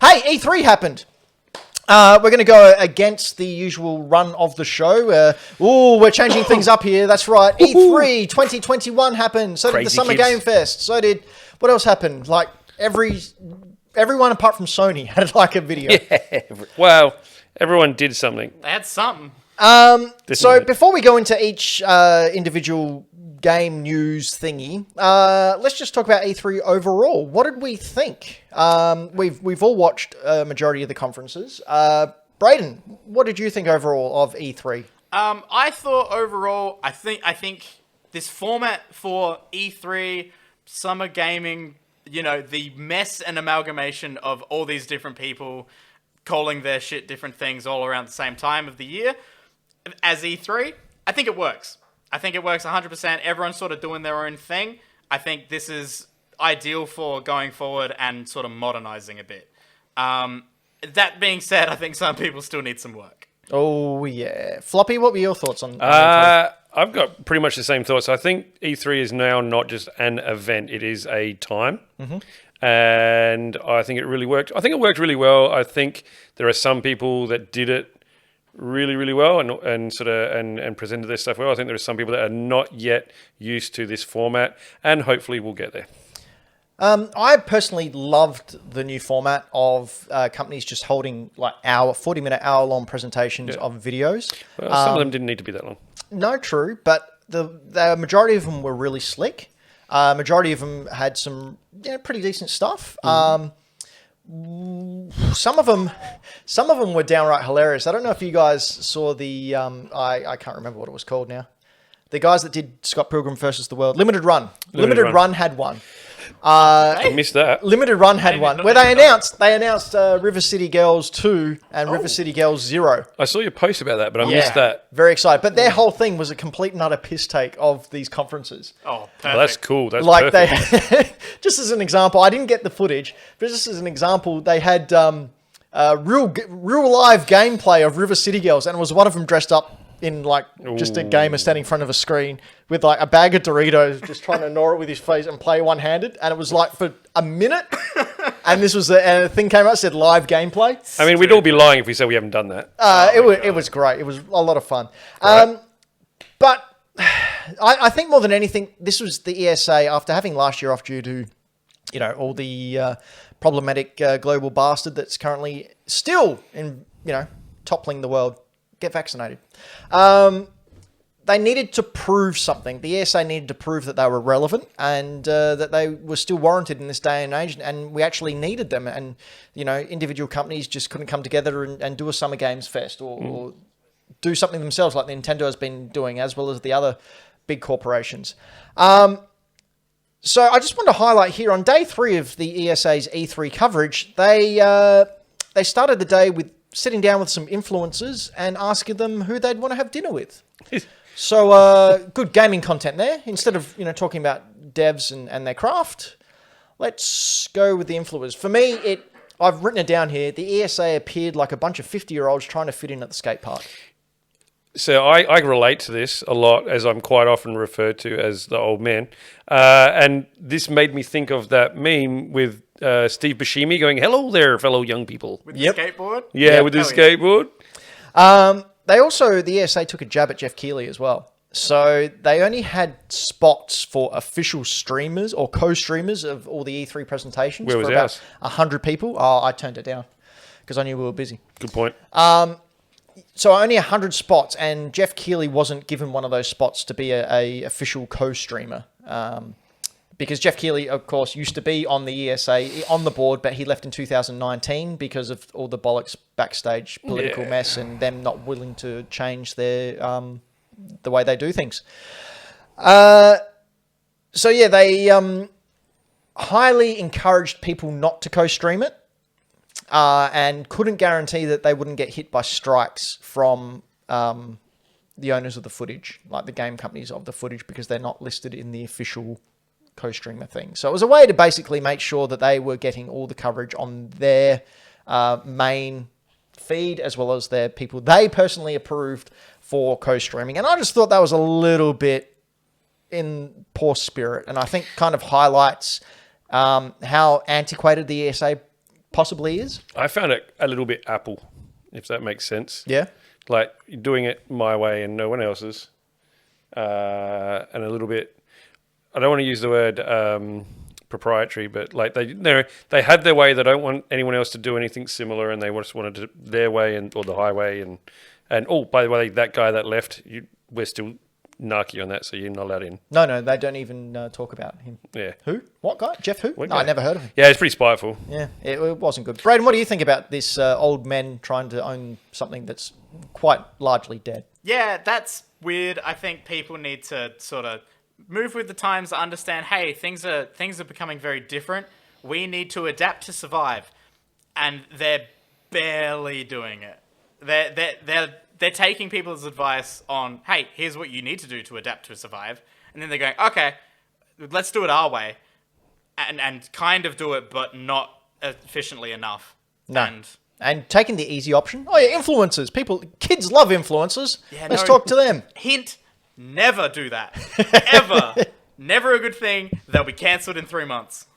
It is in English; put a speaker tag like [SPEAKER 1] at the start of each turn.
[SPEAKER 1] Hey, E3 happened. We're going to go against the usual run of the show. We're changing things up here. That's right. E3 2021 happened. So did the Summer Game Fest. So did... What else happened? Like, everyone apart from Sony had, like, a video.
[SPEAKER 2] Yeah. Well, everyone did something.
[SPEAKER 3] They had something.
[SPEAKER 1] So before we go into each individual game news thingy, let's just talk about E3 overall. What did we think? We've all watched a majority of the conferences. Brayden, what did you think overall of E3?
[SPEAKER 3] I thought overall, I think this format for E3, summer gaming, the mess and amalgamation of all these different people calling their shit different things all around the same time of the year, as E3, I think it works. I think it works 100%. Everyone's sort of doing their own thing. I think this is ideal for going forward and sort of modernizing a bit. That being said, I think some people still need some work.
[SPEAKER 1] Oh, yeah. Floppy, what were your thoughts on
[SPEAKER 2] E3? I've got pretty much the same thoughts. I think E3 is now not just an event. It is a time. Mm-hmm. And I think it really worked. I think it worked really well. I think there are some people that did it really, really well and presented their stuff well. I think there are some people that are not yet used to this format, and hopefully we'll get there.
[SPEAKER 1] I personally loved the new format of companies just holding like 40-minute, hour-long presentations of videos.
[SPEAKER 2] Well, some of them didn't need to be that long. No,
[SPEAKER 1] true, but the majority of them were really slick. Majority of them had some pretty decent stuff. Mm-hmm. Some of them were downright hilarious. I don't know if you guys saw the I can't remember what it was called now. The guys that did Scott Pilgrim versus the World, Limited Run. Limited Run had one.
[SPEAKER 2] I missed that.
[SPEAKER 1] Limited Run had one where they announced River City Girls 2 and River City Girls 0.
[SPEAKER 2] I saw your post about that, but I missed that.
[SPEAKER 1] Very excited. But their whole thing was a complete and utter piss take of these conferences.
[SPEAKER 3] Oh, perfect.
[SPEAKER 2] Well, that's cool. That's like
[SPEAKER 1] perfect. Just as an example, I didn't get the footage, but just as an example, they had real live gameplay of River City Girls, and it was one of them dressed up in like just a gamer standing in front of a screen with like a bag of Doritos, just trying to gnaw it with his face and play one-handed. And it was like for a minute. And this was and a thing came out that said live gameplay.
[SPEAKER 2] I mean, we'd all be lying if we said we haven't done that.
[SPEAKER 1] It was great. It was a lot of fun. Right. But I think more than anything, this was the ESA after having last year off due to, all the problematic global bastard that's currently still toppling the world. Get vaccinated. They needed to prove something. The ESA needed to prove that they were relevant and that they were still warranted in this day and age, and we actually needed them. And, individual companies just couldn't come together and do a Summer Games Fest or do something themselves like Nintendo has been doing, as well as the other big corporations. So I just want to highlight here, on day 3 of the ESA's E3 coverage, they started the day with sitting down with some influencers and asking them who they'd want to have dinner with. So good gaming content there. Instead of talking about devs and their craft, let's go with the influencers. For me, I've written it down here. The ESA appeared like a bunch of 50-year-olds trying to fit in at the skate park.
[SPEAKER 2] So I relate to this a lot, as I'm quite often referred to as the old man. And this made me think of that meme with Steve Buscemi going, "Hello there, fellow young people."
[SPEAKER 3] With the skateboard?
[SPEAKER 2] Yeah, with the skateboard.
[SPEAKER 1] The ESA took a jab at Jeff Keighley as well. So they only had spots for official streamers or co-streamers of all the E3 presentations.
[SPEAKER 2] Where was
[SPEAKER 1] for
[SPEAKER 2] ours?
[SPEAKER 1] About 100 people. Oh, I turned it down because I knew we were busy.
[SPEAKER 2] Good point.
[SPEAKER 1] So only 100 spots, and Jeff Keighley wasn't given one of those spots to be a official co-streamer. Because Jeff Keighley, of course, used to be on the ESA, on the board, but he left in 2019 because of all the bollocks backstage political mess and them not willing to change their the way they do things. They highly encouraged people not to co-stream it and couldn't guarantee that they wouldn't get hit by strikes from the owners of the footage, like the game companies of the footage, because they're not listed in the official co-streamer thing. So it was a way to basically make sure that they were getting all the coverage on their main feed, as well as their people they personally approved for co-streaming. And I just thought that was a little bit in poor spirit, and I think kind of highlights how antiquated the ESA possibly is.
[SPEAKER 2] I found it a little bit Apple, if that makes sense.
[SPEAKER 1] Yeah.
[SPEAKER 2] Like doing it my way and no one else's, and a little bit. I don't want to use the word proprietary, but like they had their way. They don't want anyone else to do anything similar, and they just wanted to their way or the highway. And oh, by the way, that guy that left, we're still narky on that, so you're not allowed in.
[SPEAKER 1] No, they don't even talk about him.
[SPEAKER 2] Yeah.
[SPEAKER 1] Who? What guy? Jeff who?
[SPEAKER 2] What
[SPEAKER 1] No,
[SPEAKER 2] guy?
[SPEAKER 1] I never heard of him.
[SPEAKER 2] Yeah, it's pretty spiteful.
[SPEAKER 1] Yeah, it wasn't good. Braden, what do you think about this old men trying to own something that's quite largely dead?
[SPEAKER 3] Yeah, that's weird. I think people need to sort of move with the times, understand, hey, things are becoming very different. We need to adapt to survive. And they're barely doing it. They're taking people's advice on, hey, here's what you need to do to adapt to survive. And then they're going, okay, let's do it our way. And kind of do it, but not efficiently enough.
[SPEAKER 1] No. And taking the easy option. Oh yeah, influencers. Kids love influencers.
[SPEAKER 3] Yeah,
[SPEAKER 1] Let's talk to them.
[SPEAKER 3] Hint, never do that. Ever. Never a good thing. They'll be cancelled in 3 months.